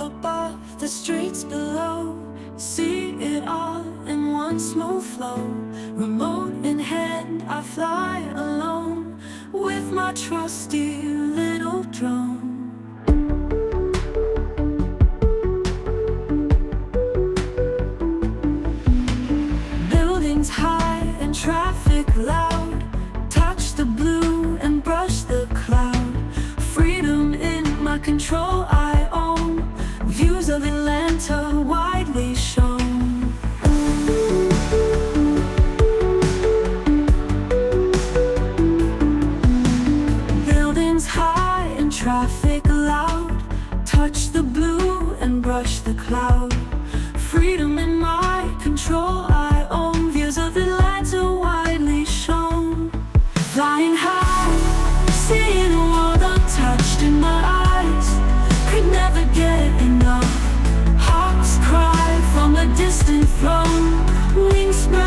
above, the streets below. See it all in one smooth flow. Remote in hand, I fly alone with my trusty little drone. Buildings high and traffic loud, touch the blue and brush the cloud. Freedom in my control, I own views of Atlanta widely shown. Buildings high and traffic loud, touch the blue and brush the cloud. Freedom in my control, I own views of Atlanta widely shown. Flying high, seeing a world untouched in my eyes, could never get enough. Hawks cry from a distant throne, wings spread